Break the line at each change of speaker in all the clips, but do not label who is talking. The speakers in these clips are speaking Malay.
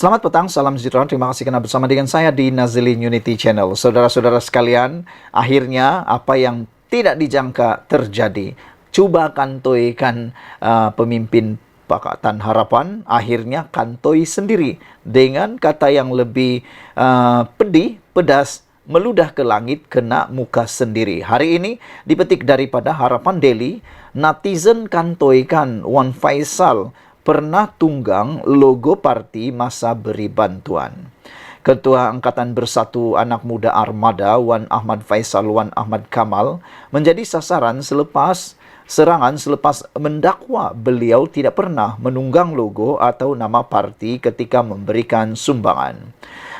Selamat petang, salam sejahtera. Terima kasih karena bersama dengan saya di Nazilin Unity Channel. Saudara-saudara sekalian, akhirnya apa yang tidak dijangka terjadi. Cuba kantoikan pemimpin Pakatan Harapan, akhirnya kantoi sendiri dengan kata yang lebih pedih, pedas, meludah ke langit, kena muka sendiri. Hari ini dipetik daripada Harapan Daily, netizen kantoikan Wan Faisal pernah tunggang logo parti masa beri bantuan. Ketua Angkatan Bersatu Anak Muda Armada Wan Ahmad Faisal Wan Ahmad Kamal menjadi sasaran serangan selepas mendakwa beliau tidak pernah menunggang logo atau nama parti ketika memberikan sumbangan.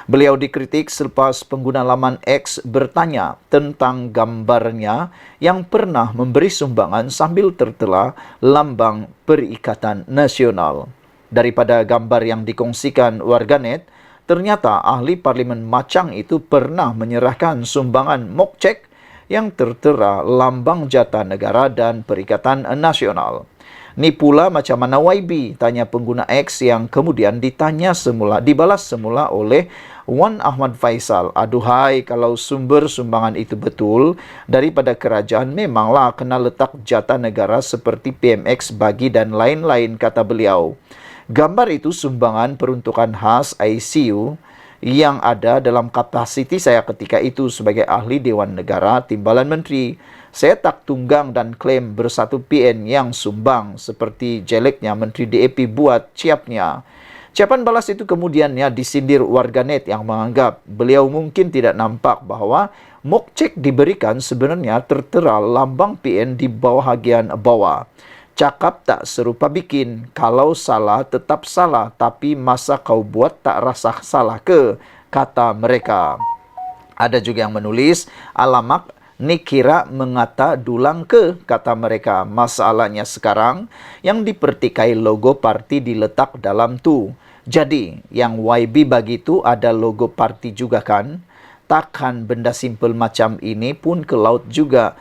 Beliau dikritik selepas pengguna laman X bertanya tentang gambarnya yang pernah memberi sumbangan sambil tertera lambang Perikatan Nasional. Daripada gambar yang dikongsikan warganet, ternyata ahli parlimen Macang itu pernah menyerahkan sumbangan mokcek yang tertera lambang Jata Negara dan Perikatan Nasional. Ni pula macam mana YB, tanya pengguna X yang kemudian dibalas semula oleh Wan Ahmad Faisal. Aduhai, kalau sumber sumbangan itu betul daripada kerajaan, memanglah kena letak jatah negara seperti PMX bagi dan lain-lain, kata beliau. Gambar itu sumbangan peruntukan khas ICU yang ada dalam kapasiti saya ketika itu sebagai ahli Dewan Negara Timbalan Menteri. Saya tak tunggang dan klaim bersatu PN yang sumbang seperti jeleknya Menteri DAP buat ciapnya. Ciapan balas itu kemudiannya disindir warganet yang menganggap beliau mungkin tidak nampak bahawa mokcek diberikan sebenarnya tertera lambang PN di bahagian bawah. Cakap tak serupa bikin, kalau salah tetap salah, tapi masa kau buat tak rasa salah ke, kata mereka. Ada juga yang menulis, alamak, ni kira mengata dulang ke, kata mereka. Masalahnya sekarang, yang dipertikai logo parti diletak dalam tu. Jadi, yang YB bagi tu ada logo parti juga kan? Takkan benda simpel macam ini pun ke laut juga.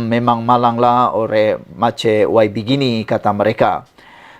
Memang malanglah oleh mace YB gini, kata mereka.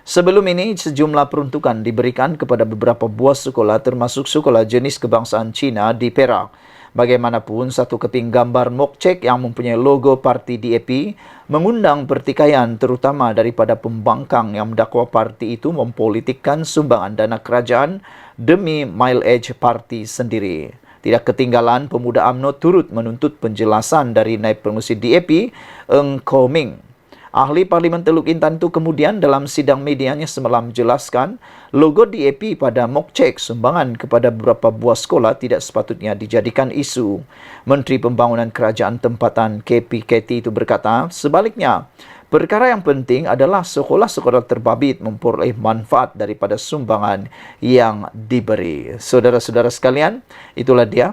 Sebelum ini, sejumlah peruntukan diberikan kepada beberapa buah sekolah termasuk sekolah jenis kebangsaan Cina di Perak. Bagaimanapun, satu keping gambar mokcek yang mempunyai logo parti DAP mengundang pertikaian terutama daripada pembangkang yang mendakwa parti itu mempolitikkan sumbangan dana kerajaan demi mileage parti sendiri. Tidak ketinggalan, pemuda UMNO turut menuntut penjelasan dari Naib Pengerusi DAP, Eng Koh Ming. Ahli Parlimen Teluk Intan itu kemudian dalam sidang medianya semalam menjelaskan logo DAP pada mokcek sumbangan kepada beberapa buah sekolah tidak sepatutnya dijadikan isu. Menteri Pembangunan Kerajaan Tempatan KPKT itu berkata, sebaliknya, perkara yang penting adalah sekolah-sekolah terbabit memperoleh manfaat daripada sumbangan yang diberi. Saudara-saudara sekalian, itulah dia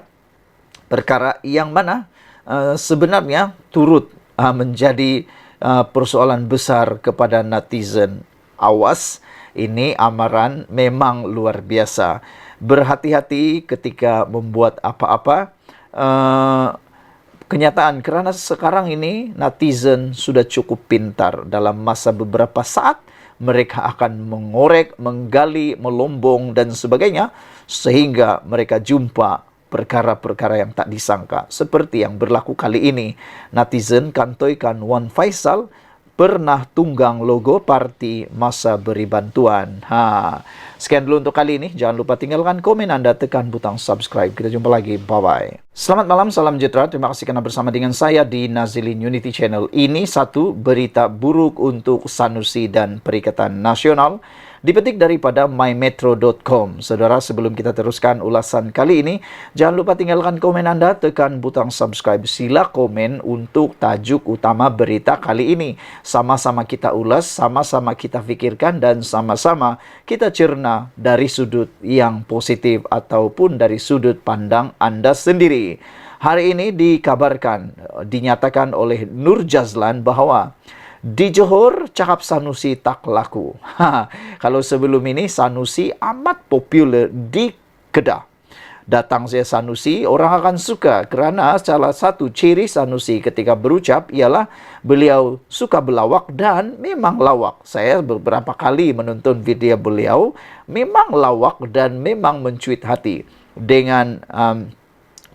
perkara yang mana sebenarnya turut menjadi persoalan besar kepada netizen. Awas, ini amaran memang luar biasa. Berhati-hati ketika membuat apa-apa. Kenyataan, kerana sekarang ini netizen sudah cukup pintar. Dalam masa beberapa saat, mereka akan mengorek, menggali, melombong dan sebagainya, sehingga mereka jumpa perkara-perkara yang tak disangka. Seperti yang berlaku kali ini. Netizen kantoikan Wan Faisal pernah tunggang logo parti masa beri bantuan. Sekian dulu untuk kali ini. Jangan lupa tinggalkan komen Anda, tekan butang subscribe. Kita jumpa lagi. Bye-bye. Selamat malam, salam sejahtera. Terima kasih karena bersama dengan saya di Nazilin Unity Channel. Ini satu berita buruk untuk Sanusi dan Perikatan Nasional. Dipetik daripada mymetro.com. Saudara, sebelum kita teruskan ulasan kali ini, jangan lupa tinggalkan komen Anda, tekan butang subscribe. Sila komen untuk tajuk utama berita kali ini. Sama-sama kita ulas, sama-sama kita fikirkan, dan sama-sama kita cerna dari sudut yang positif ataupun dari sudut pandang Anda sendiri. Hari ini dinyatakan oleh Nur Jazlan bahawa di Johor, cakap Sanusi tak laku. Kalau sebelum ini, Sanusi amat popular di Kedah. Datang saya Sanusi, orang akan suka kerana salah satu ciri Sanusi ketika berucap ialah beliau suka berlawak dan memang lawak. Saya beberapa kali menonton video beliau, memang lawak dan memang mencuit hati dengan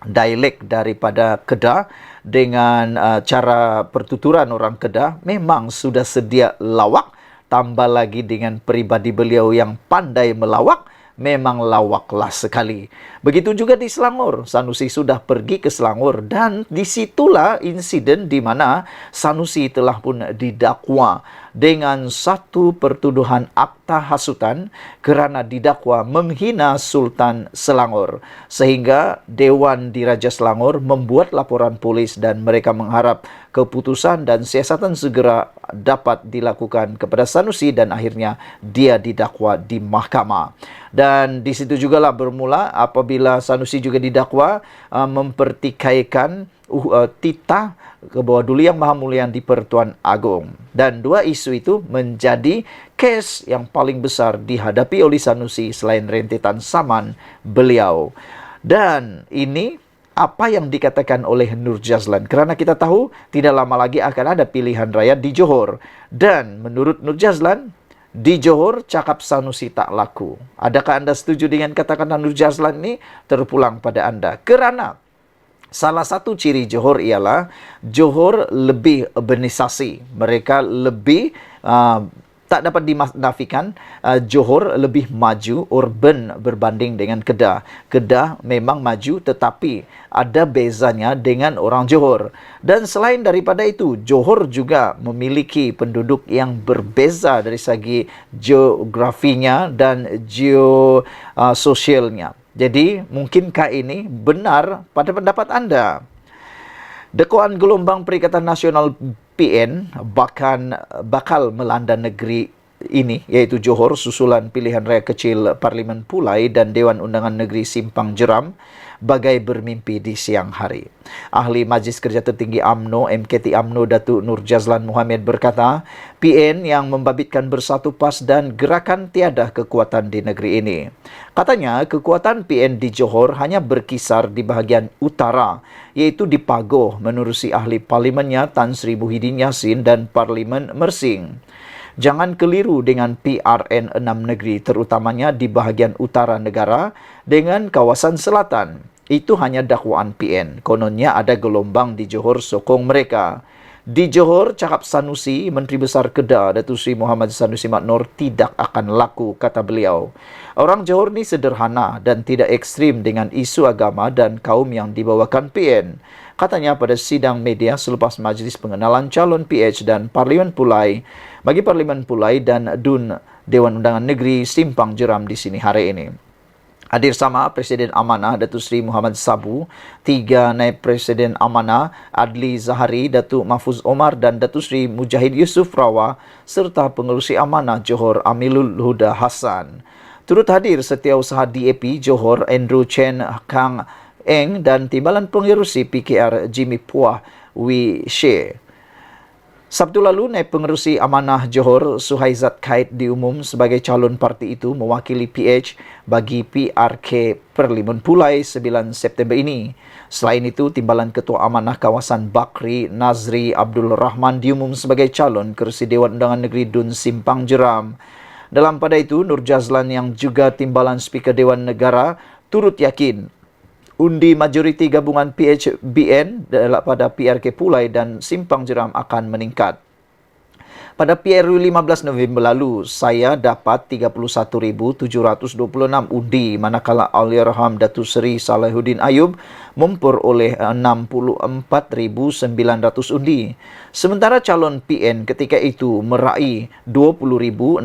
dialek daripada Kedah, dengan cara pertuturan orang Kedah memang sudah sedia lawak, tambah lagi dengan peribadi beliau yang pandai melawak, memang lawaklah sekali. Begitu juga di Selangor. Sanusi sudah pergi ke Selangor dan disitulah insiden di mana Sanusi telah pun didakwa dengan satu pertuduhan akta hasutan kerana didakwa menghina Sultan Selangor. Sehingga Dewan Diraja Selangor membuat laporan polis dan mereka mengharap keputusan dan siasatan segera dapat dilakukan kepada Sanusi dan akhirnya dia didakwa di mahkamah. Dan di situ jugalah bermula apabila Sanusi juga didakwa mempertikaikan titah ke bawah Duli Yang Maha Mulia di Pertuan Agong. Dan dua isu itu menjadi kes yang paling besar dihadapi oleh Sanusi selain rentetan saman beliau. Dan ini apa yang dikatakan oleh Nur Jazlan. Kerana kita tahu tidak lama lagi akan ada pilihan raya di Johor. Dan menurut Nur Jazlan, di Johor cakap Sanusi tak laku. Adakah anda setuju dengan kata-kata Nur Jazlan ini? Terpulang pada anda. Kerana salah satu ciri Johor ialah Johor lebih urbanisasi. Mereka lebih tak dapat dinafikan Johor lebih maju urban berbanding dengan Kedah. Kedah memang maju tetapi ada bezanya dengan orang Johor. Dan selain daripada itu, Johor juga memiliki penduduk yang berbeza dari segi geografinya dan geososialnya. Jadi, mungkinkah ini benar pada pendapat anda? Dakwaan gelombang Perikatan Nasional PN bakal melanda negeri ini, iaitu Johor, susulan pilihan raya kecil Parlimen Pulai dan Dewan Undangan Negeri Simpang Jeram, bagai bermimpi di siang hari. Ahli Majlis Kerja Tertinggi UMNO, MKT UMNO Datuk Nur Jazlan Mohammed berkata, PN yang membabitkan Bersatu PAS dan Gerakan Tiada Kekuatan di negeri ini. Katanya, kekuatan PN di Johor hanya berkisar di bahagian utara, iaitu di Pagoh, menerusi ahli parlimennya Tan Sri Muhyiddin Yassin dan Parlimen Mersing. Jangan keliru dengan PRN 6 negeri, terutamanya di bahagian utara negara dengan kawasan selatan. Itu hanya dakwaan PN. Kononnya ada gelombang di Johor sokong mereka. Di Johor, cakap Sanusi, Menteri Besar Kedah, Datuk Seri Muhammad Sanusi Maknor, tidak akan laku, kata beliau. Orang Johor ni sederhana dan tidak ekstrim dengan isu agama dan kaum yang dibawakan PN. Katanya pada sidang media selepas majlis pengenalan calon PH dan Parlimen Pulai bagi Parlimen Pulai dan DUN Dewan Undangan Negeri Simpang Jeram di sini hari ini. Hadir sama Presiden Amanah Datuk Seri Muhammad Sabu, 3 Naib Presiden Amanah Adli Zahari, Datuk Mahfuz Omar dan Datuk Seri Mujahid Yusof Rawa serta Pengerusi Amanah Johor Amilul Huda Hassan. Turut hadir Setiausaha DAP Johor Andrew Chen Kang Eng dan Timbalan Pengerusi PKR Jimmy Puah Wee She. Sabtu lalu, Naib Pengerusi Amanah Johor Suhaizat Kait diumum sebagai calon parti itu mewakili PH bagi PRK Parlimen Pulai 9 September ini. Selain itu, Timbalan Ketua Amanah Kawasan Bakri Nazri Abdul Rahman diumum sebagai calon kerusi Dewan Undangan Negeri DUN Simpang Jeram. Dalam pada itu, Nur Jazlan yang juga Timbalan Speaker Dewan Negara turut yakin undi majoriti gabungan PHBN pada PRK Pulai dan Simpang Jeram akan meningkat. Pada PRU 15 November lalu, saya dapat 31,726 undi, manakala Allahyarham Datuk Seri Salahuddin Ayub memperoleh 64,900 undi. Sementara calon PN ketika itu meraih 20,667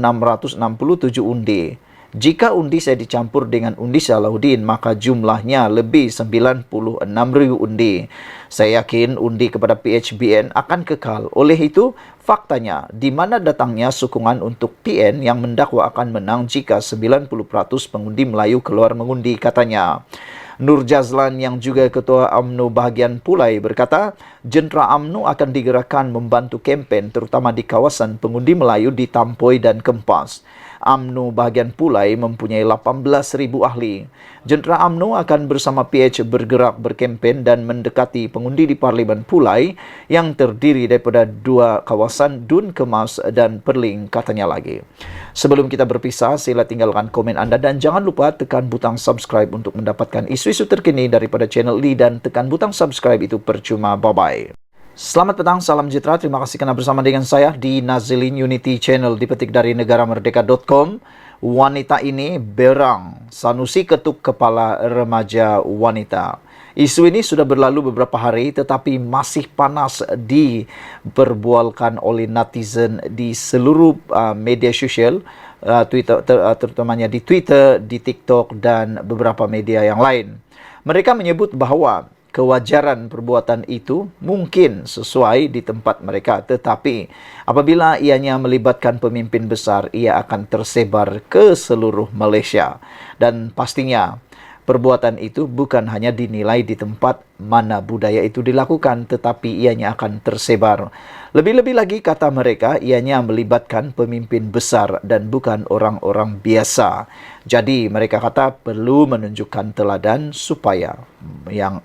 undi. Jika undi saya dicampur dengan undi Salahuddin, maka jumlahnya lebih 96,000 undi. Saya yakin undi kepada PHBN akan kekal. Oleh itu, faktanya, di mana datangnya sokongan untuk PN yang mendakwa akan menang jika 90% pengundi Melayu keluar mengundi, katanya. Nur Jazlan yang juga Ketua UMNO bahagian Pulai berkata, jentera UMNO akan digerakkan membantu kempen terutama di kawasan pengundi Melayu di Tampoi dan Kempas. UMNO bahagian Pulai mempunyai 18,000 ahli. Jentera UMNO akan bersama PH bergerak berkempen dan mendekati pengundi di Parlimen Pulai yang terdiri daripada 2 kawasan Dun Kemas dan Perling, katanya lagi. Sebelum kita berpisah, sila tinggalkan komen anda dan jangan lupa tekan butang subscribe untuk mendapatkan isu-isu terkini daripada channel ini, dan tekan butang subscribe itu percuma. Bye-bye. Selamat petang, salam sejahtera. Terima kasih kerana bersama dengan saya di Nazilin Unity Channel, dipetik dari negaramerdeka.com. Wanita ini berang, Sanusi ketuk kepala remaja wanita. Isu ini sudah berlalu beberapa hari tetapi masih panas diperbualkan oleh netizen di seluruh media sosial, Twitter, terutamanya di Twitter, di TikTok dan beberapa media yang lain. Mereka menyebut bahawa kewajaran perbuatan itu mungkin sesuai di tempat mereka, tetapi apabila ianya melibatkan pemimpin besar, ia akan tersebar ke seluruh Malaysia. Dan pastinya perbuatan itu bukan hanya dinilai di tempat mana budaya itu dilakukan, tetapi ianya akan tersebar. Lebih-lebih lagi, kata mereka, ianya melibatkan pemimpin besar dan bukan orang-orang biasa. Jadi mereka kata perlu menunjukkan teladan supaya yang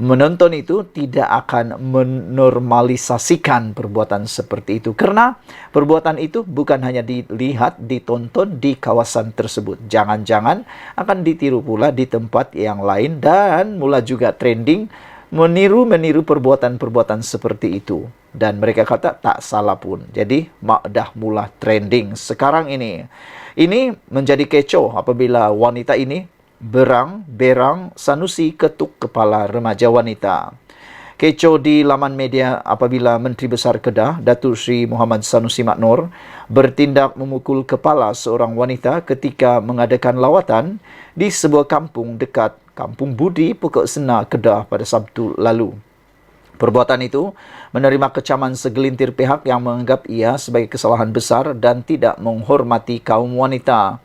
menonton itu tidak akan menormalisasikan perbuatan seperti itu. Karena perbuatan itu bukan hanya dilihat, ditonton di kawasan tersebut. Jangan-jangan akan ditiru pula di tempat yang lain dan mula juga trending meniru perbuatan-perbuatan seperti itu. Dan mereka kata tak salah pun. Jadi dah mula trending sekarang ini. Ini menjadi kecoh apabila wanita ini berang Sanusi ketuk kepala remaja wanita. Kecoh di laman media apabila Menteri Besar Kedah, Datuk Seri Muhammad Sanusi Maknor, bertindak memukul kepala seorang wanita ketika mengadakan lawatan di sebuah kampung dekat Kampung Budi, Pokok Sena, Kedah pada Sabtu lalu. Perbuatan itu menerima kecaman segelintir pihak yang menganggap ia sebagai kesalahan besar dan tidak menghormati kaum wanita.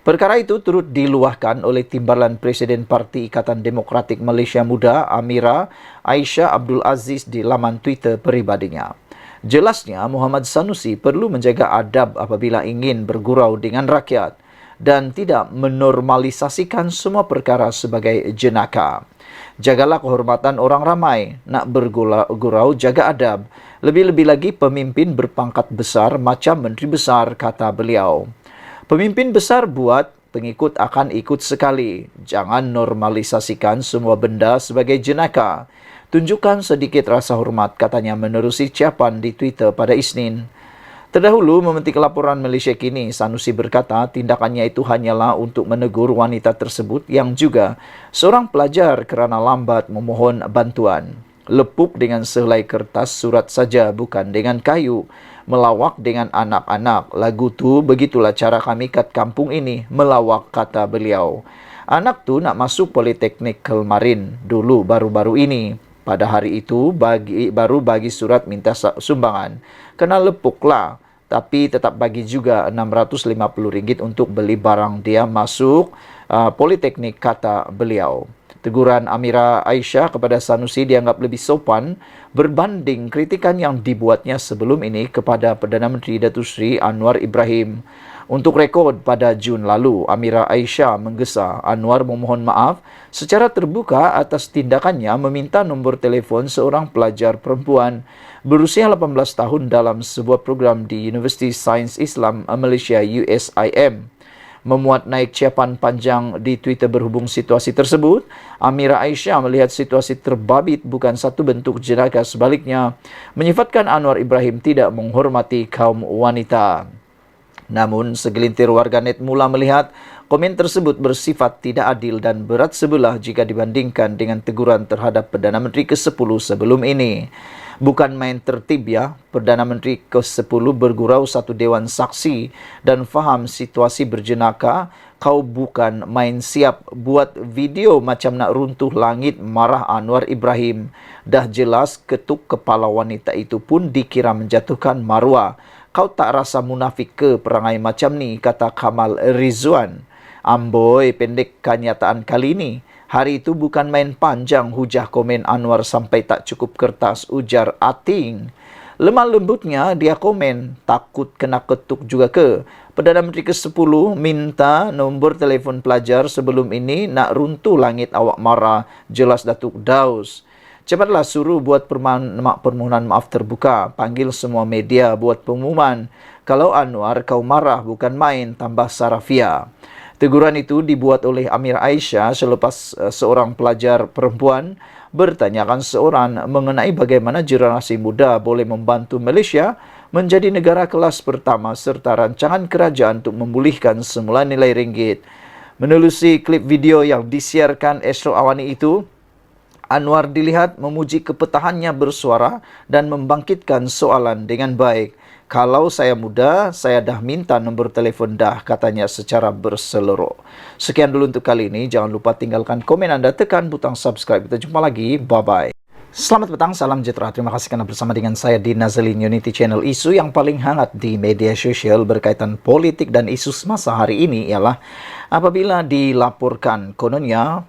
Perkara itu turut diluahkan oleh Timbalan Presiden Parti Ikatan Demokratik Malaysia Muda, Amira Aisyah Abdul Aziz, di laman Twitter peribadinya. Jelasnya, Muhammad Sanusi perlu menjaga adab apabila ingin bergurau dengan rakyat dan tidak menormalisasikan semua perkara sebagai jenaka. Jagalah kehormatan orang ramai, nak bergurau jaga adab. Lebih-lebih lagi pemimpin berpangkat besar macam Menteri Besar, kata beliau. Pemimpin besar buat, pengikut akan ikut sekali. Jangan normalisasikan semua benda sebagai jenaka. Tunjukkan sedikit rasa hormat, katanya menerusi ucapan di Twitter pada Isnin. Terdahulu, memetik laporan Malaysia Kini, Sanusi berkata tindakannya itu hanyalah untuk menegur wanita tersebut yang juga seorang pelajar kerana lambat memohon bantuan. Lepuk dengan sehelai kertas surat saja, bukan dengan kayu. Melawak dengan anak-anak. Lagu tu begitulah cara kami kat kampung ini, melawak, kata beliau. Anak tu nak masuk Politeknik Kelmarin dulu baru-baru ini. Pada hari itu baru bagi surat minta sumbangan. Kena lepuklah, tapi tetap bagi juga RM650 untuk beli barang dia masuk Politeknik, kata beliau. Teguran Amira Aisyah kepada Sanusi dianggap lebih sopan berbanding kritikan yang dibuatnya sebelum ini kepada Perdana Menteri Datuk Seri Anwar Ibrahim. Untuk rekod, pada Jun lalu, Amira Aisyah menggesa Anwar memohon maaf secara terbuka atas tindakannya meminta nombor telefon seorang pelajar perempuan berusia 18 tahun dalam sebuah program di Universiti Sains Islam Malaysia USIM. Memuat naik ciapan panjang di Twitter berhubung situasi tersebut, Amira Aisyah melihat situasi terbabit bukan satu bentuk jenaka, sebaliknya menyifatkan Anwar Ibrahim tidak menghormati kaum wanita. Namun, segelintir warganet mula melihat komen tersebut bersifat tidak adil dan berat sebelah jika dibandingkan dengan teguran terhadap Perdana Menteri ke-10 sebelum ini. Bukan main tertib ya, Perdana Menteri ke-10 bergurau satu dewan saksi dan faham situasi berjenaka. Kau bukan main siap buat video macam nak runtuh langit, marah Anwar Ibrahim. Dah jelas ketuk kepala wanita itu pun dikira menjatuhkan maruah. Kau tak rasa munafik ke perangai macam ni, kata Kamal Rizwan. Amboi, pendek kenyataan kali ini. Hari itu bukan main panjang, hujah komen Anwar sampai tak cukup kertas, ujar Ating. Lemah lembutnya dia komen, takut kena ketuk juga ke. Perdana Menteri ke-10 minta nombor telefon pelajar sebelum ini, nak runtuh langit awak marah, jelas Datuk Daus. Cepatlah suruh buat permohonan maaf terbuka, panggil semua media buat pengumuman. Kalau Anwar kau marah bukan main, tambah Sarafia. Teguran itu dibuat oleh Amir Aisyah selepas seorang pelajar perempuan bertanyakan seorang mengenai bagaimana generasi muda boleh membantu Malaysia menjadi negara kelas pertama serta rancangan kerajaan untuk memulihkan semula nilai ringgit. Menelusi klip video yang disiarkan Esro Awani itu, Anwar dilihat memuji kepetahannya bersuara dan membangkitkan soalan dengan baik. Kalau saya muda, saya dah minta nombor telefon dah, katanya secara berseloroh. Sekian dulu untuk kali ini. Jangan lupa tinggalkan komen anda, tekan butang subscribe. Kita jumpa lagi. Bye-bye. Selamat petang, salam sejahtera. Terima kasih karena bersama dengan saya di Nazilin Unity Channel. Isu yang paling hangat di media sosial berkaitan politik dan isu semasa hari ini ialah apabila dilaporkan kononnya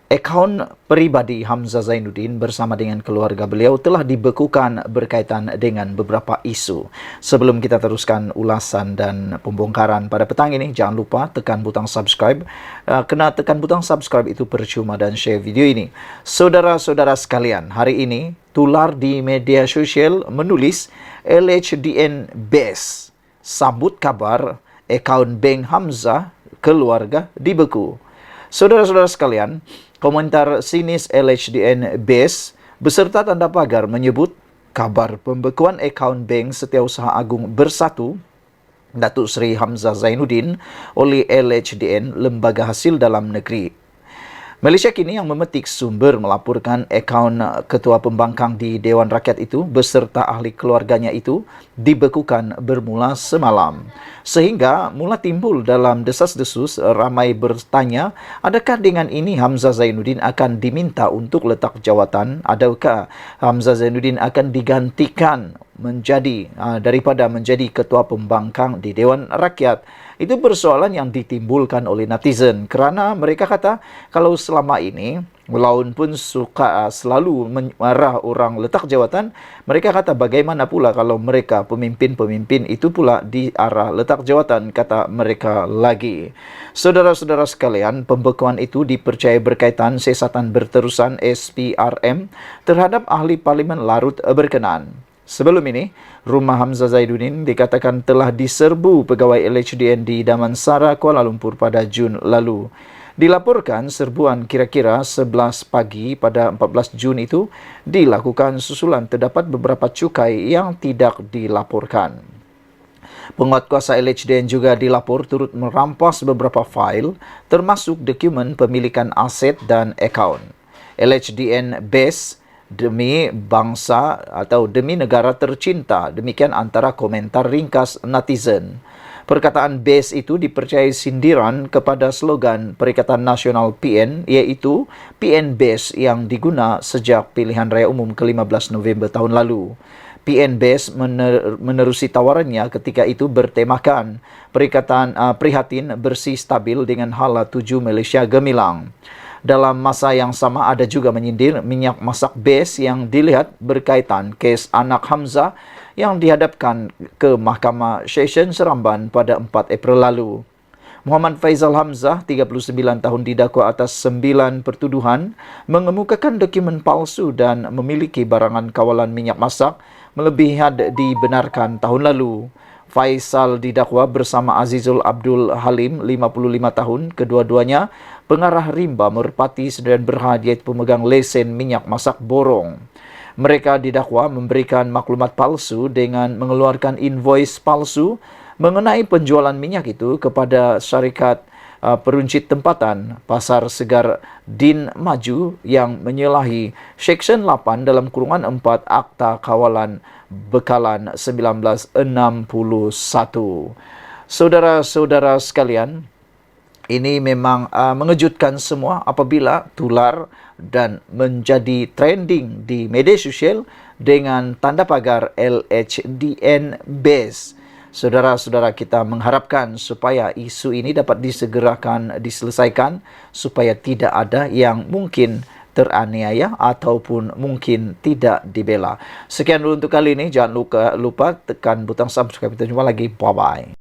akaun peribadi Hamzah Zainuddin bersama dengan keluarga beliau telah dibekukan berkaitan dengan beberapa isu. Sebelum kita teruskan ulasan dan pembongkaran pada petang ini, jangan lupa tekan butang subscribe. Kena tekan butang subscribe itu percuma dan share video ini. Saudara-saudara sekalian, hari ini tular di media sosial menulis LHDN Base sambut kabar akaun Bank Hamzah keluarga dibeku. Saudara-saudara sekalian, komentar sinis LHDN Base beserta tanda pagar menyebut kabar pembekuan akaun Bank Setiausaha Agung Bersatu Datuk Seri Hamzah Zainuddin oleh LHDN, Lembaga Hasil Dalam Negeri Malaysia kini yang memetik sumber melaporkan akaun Ketua Pembangkang di Dewan Rakyat itu beserta ahli keluarganya itu dibekukan bermula semalam. Sehingga mula timbul dalam desas-desus ramai bertanya, adakah dengan ini Hamzah Zainuddin akan diminta untuk letak jawatan? Adakah Hamzah Zainuddin akan digantikan menjadi daripada menjadi Ketua Pembangkang di Dewan Rakyat? Itu persoalan yang ditimbulkan oleh netizen kerana mereka kata kalau selama ini walaupun pun suka selalu marah orang letak jawatan, mereka kata bagaimana pula kalau mereka pemimpin-pemimpin itu pula di arah letak jawatan, kata mereka lagi. Saudara-saudara sekalian, pembekuan itu dipercayai berkaitan siasatan berterusan SPRM terhadap ahli Parlimen Larut berkenan. Sebelum ini, rumah Hamzah Zainuddin dikatakan telah diserbu pegawai LHDN di Damansara, Kuala Lumpur pada Jun lalu. Dilaporkan serbuan kira-kira 11 pagi pada 14 Jun itu dilakukan susulan terdapat beberapa cukai yang tidak dilaporkan. Penguat kuasa LHDN juga dilapor turut merampas beberapa fail termasuk dokumen pemilikan aset dan akaun. LHDN Base demi bangsa atau demi negara tercinta. Demikian antara komentar ringkas netizen. Perkataan Base itu dipercayai sindiran kepada slogan Perikatan Nasional PN, iaitu PN Base yang diguna sejak pilihan raya umum ke-15 November tahun lalu. PN Base menerusi tawarannya ketika itu bertemakan prihatin bersih stabil dengan hala 7 Malaysia gemilang. Dalam masa yang sama ada juga menyindir minyak masak Base yang dilihat berkaitan kes anak Hamzah yang dihadapkan ke Mahkamah Session Seremban pada 4 April lalu. Muhammad Faizal Hamzah, 39 tahun, didakwa atas 9 pertuduhan mengemukakan dokumen palsu dan memiliki barangan kawalan minyak masak melebihi had dibenarkan tahun lalu. Faisal didakwa bersama Azizul Abdul Halim, 55 tahun, kedua-duanya pengarah rimba Merpati Sdn Berhad, iaitu pemegang lesen minyak masak borong. Mereka didakwa memberikan maklumat palsu dengan mengeluarkan invoice palsu mengenai penjualan minyak itu kepada syarikat peruncit tempatan Pasar Segar Din Maju yang menyalahi Seksyen 8 dalam kurungan 4 Akta Kawalan Bekalan 1961. Saudara-saudara sekalian, ini memang mengejutkan semua apabila tular dan menjadi trending di media sosial dengan tanda pagar LHDN Base. Saudara-saudara, kita mengharapkan supaya isu ini dapat disegerakan diselesaikan supaya tidak ada yang mungkin teraniaya ataupun mungkin tidak dibela. Sekian dulu untuk kali ini. Jangan lupa tekan butang subscribe. Kita jumpa lagi. Bye-bye.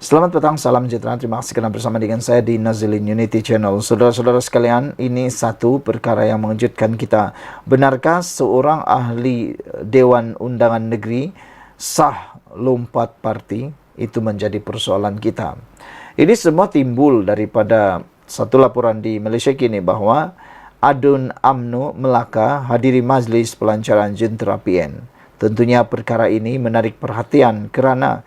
Selamat petang, salam sejahtera. Terima kasih kerana bersama dengan saya di Nazilin Unity Channel. Saudara-saudara sekalian, ini satu perkara yang mengejutkan kita. Benarkah seorang ahli Dewan Undangan Negeri sah lompat parti? Itu menjadi persoalan kita. Ini semua timbul daripada satu laporan di Malaysia kini bahawa Adun UMNO Melaka hadiri majlis pelancaran jentera PN. Tentunya perkara ini menarik perhatian kerana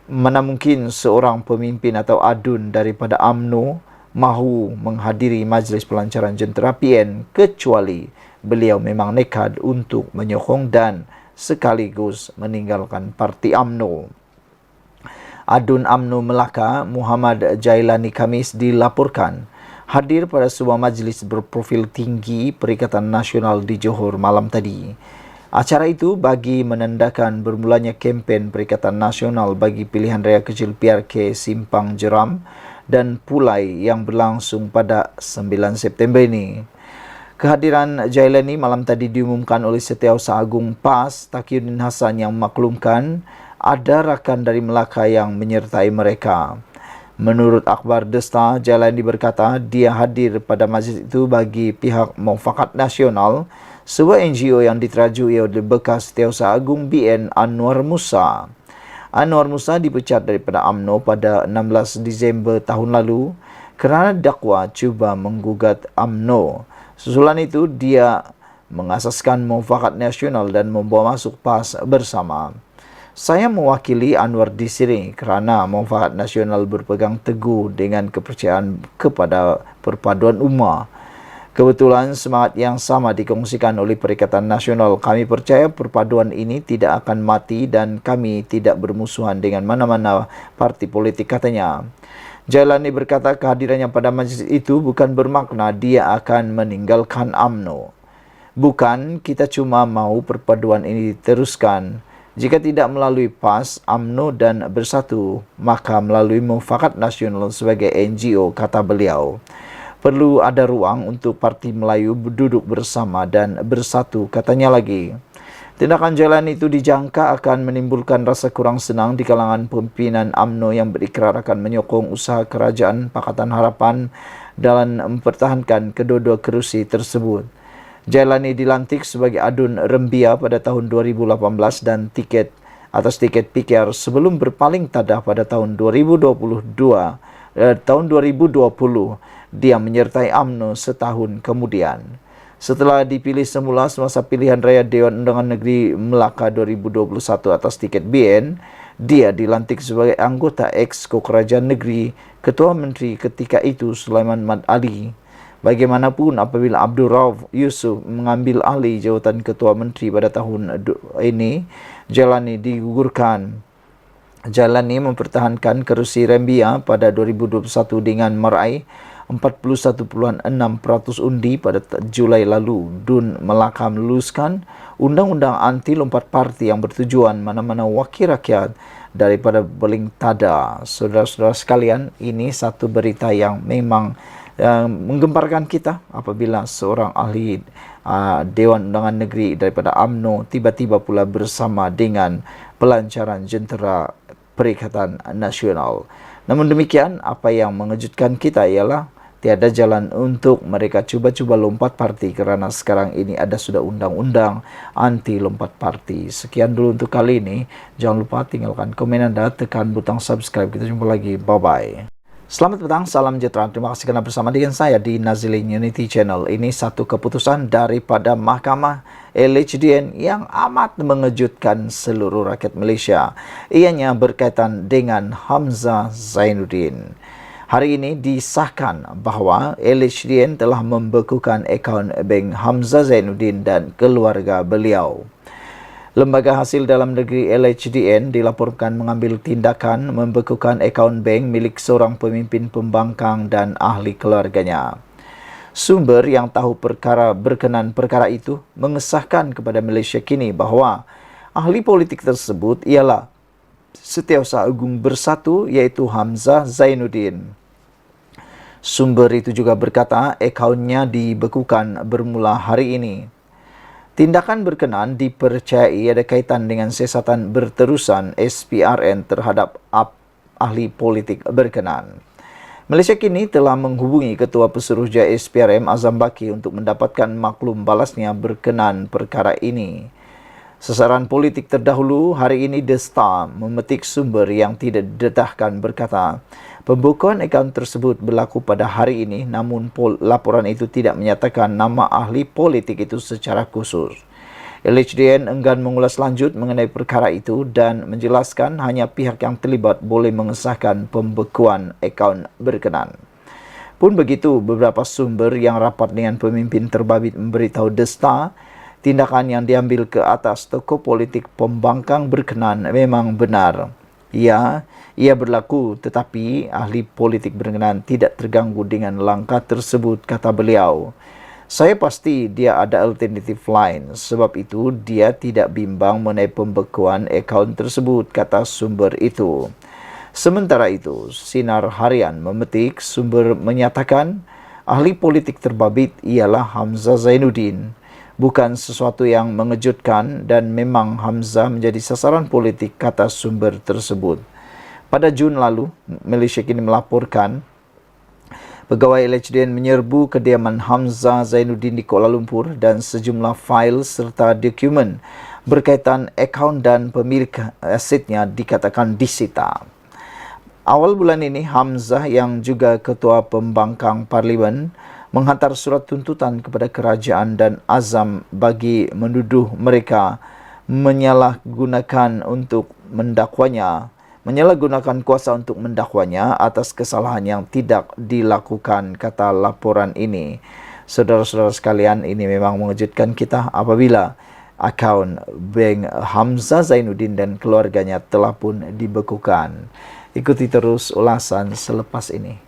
mana mungkin seorang pemimpin atau adun daripada UMNO mahu menghadiri majlis pelancaran jentera PN kecuali beliau memang nekat untuk menyokong dan sekaligus meninggalkan parti UMNO. Adun UMNO Melaka Muhammad Jailani Khamis dilaporkan hadir pada sebuah majlis berprofil tinggi Perikatan Nasional di Johor malam tadi. Acara itu bagi menandakan bermulanya kempen Perikatan Nasional bagi pilihan raya kecil PRK Simpang Jeram dan Pulai yang berlangsung pada 9 September ini. Kehadiran Jailani malam tadi diumumkan oleh Setiausaha Agung PAS Taqiyuddin Hassan yang memaklumkan ada rakan dari Melaka yang menyertai mereka. Menurut akhbar The Star, Jailani berkata dia hadir pada majlis itu bagi pihak Mufakat Nasional, sebuah NGO yang diterajui oleh bekas Setiausaha Agung BN Anwar Musa. Anwar Musa dipecat daripada UMNO pada 16 Disember tahun lalu kerana dakwa cuba menggugat UMNO. Susulan itu, dia mengasaskan Mufakat Nasional dan membawa masuk PAS bersama. Saya mewakili Anwar di sini kerana Mufakat Nasional berpegang teguh dengan kepercayaan kepada perpaduan ummah. Kebetulan semangat yang sama dikongsikan oleh Perikatan Nasional. Kami percaya perpaduan ini tidak akan mati dan kami tidak bermusuhan dengan mana-mana parti politik, katanya. Jailani berkata kehadirannya pada majlis itu bukan bermakna dia akan meninggalkan UMNO. Bukan, kita cuma mahu perpaduan ini diteruskan. Jika tidak melalui PAS, UMNO dan Bersatu, maka melalui Mufakat Nasional sebagai NGO, kata beliau. Perlu ada ruang untuk Parti Melayu duduk bersama dan bersatu, katanya lagi. Tindakan Jailani itu dijangka akan menimbulkan rasa kurang senang di kalangan pimpinan UMNO yang berikrar akan menyokong usaha kerajaan Pakatan Harapan dalam mempertahankan kedua-dua kerusi tersebut. Jailani dilantik sebagai adun Rembia pada tahun 2018 dan tiket PKR sebelum berpaling tadah pada tahun 2020. Dia menyertai UMNO setahun kemudian. Setelah dipilih semula semasa pilihan raya Dewan Undangan Negeri Melaka 2021 atas tiket BN, dia dilantik sebagai anggota Exco Kerajaan Negeri Ketua Menteri ketika itu Sulaiman Mat Ali. Bagaimanapun apabila Abdul Rauf Yusuf mengambil alih jawatan Ketua Menteri pada tahun ini, Jailani digugurkan. Jailani mempertahankan kerusi Rembia pada 2021 dengan meraih 41.6% undi pada Julai lalu. Dun Melaka meluluskan undang-undang anti lompat parti yang bertujuan mana-mana wakil rakyat daripada beling tada. Saudara-saudara sekalian, ini satu berita yang memang menggemparkan kita apabila seorang ahli Dewan Undangan Negeri daripada UMNO tiba-tiba pula bersama dengan pelancaran jentera Perikatan Nasional. Namun demikian, apa yang mengejutkan kita ialah tiada jalan untuk mereka cuba-cuba lompat parti kerana sekarang ini ada sudah undang-undang anti lompat parti. Sekian dulu untuk kali ini. Jangan lupa tinggalkan komen anda, tekan butang subscribe. Kita jumpa lagi. Bye-bye. Selamat petang, salam sejahtera. Terima kasih kerana bersama dengan saya di Nazilin Unity Channel. Ini satu keputusan daripada Mahkamah LHDN yang amat mengejutkan seluruh rakyat Malaysia. Ianya berkaitan dengan Hamzah Zainuddin. Hari ini disahkan bahawa LHDN telah membekukan akaun bank Hamzah Zainuddin dan keluarga beliau. Lembaga Hasil Dalam Negeri LHDN dilaporkan mengambil tindakan membekukan akaun bank milik seorang pemimpin pembangkang dan ahli keluarganya. Sumber yang tahu berkenan perkara itu mengesahkan kepada Malaysia kini bahawa ahli politik tersebut ialah Setiausaha Agung Bersatu iaitu Hamzah Zainuddin. Sumber itu juga berkata akaunnya dibekukan bermula hari ini. Tindakan berkenan dipercayai ada kaitan dengan siasatan berterusan SPRN terhadap ahli politik berkenan. Malaysia kini telah menghubungi Ketua Pesuruhjaya SPRM Azam Baki untuk mendapatkan maklum balasnya berkenan perkara ini. Sasaran politik terdahulu hari ini The Star memetik sumber yang tidak didedahkan berkata, pembukuan akaun tersebut berlaku pada hari ini namun laporan itu tidak menyatakan nama ahli politik itu secara khusus. LHDN enggan mengulas lanjut mengenai perkara itu dan menjelaskan hanya pihak yang terlibat boleh mengesahkan pembekuan akaun berkenan. Pun begitu, beberapa sumber yang rapat dengan pemimpin terbabit memberitahu The Star, tindakan yang diambil ke atas tokoh politik pembangkang berkenan memang benar. Ya, ia berlaku tetapi ahli politik berkenan tidak terganggu dengan langkah tersebut, kata beliau. Saya pasti dia ada alternatif lain, sebab itu dia tidak bimbang mengenai pembekuan akaun tersebut, kata sumber itu. Sementara itu, Sinar Harian memetik sumber menyatakan ahli politik terbabit ialah Hamzah Zainuddin. Bukan sesuatu yang mengejutkan dan memang Hamzah menjadi sasaran politik, kata sumber tersebut. Pada Jun lalu, Malaysia kini melaporkan pegawai LHDN menyerbu kediaman Hamzah Zainuddin di Kuala Lumpur dan sejumlah fail serta dokumen berkaitan akaun dan pemilik asetnya dikatakan disita. Awal bulan ini, Hamzah yang juga Ketua Pembangkang Parlimen menghantar surat tuntutan kepada kerajaan dan Azam bagi menuduh mereka menyalahgunakan kuasa untuk mendakwanya atas kesalahan yang tidak dilakukan, kata laporan ini. Saudara-saudara sekalian, ini memang mengejutkan kita apabila akaun bank Hamzah Zainuddin dan keluarganya telah pun dibekukan. Ikuti terus ulasan selepas ini.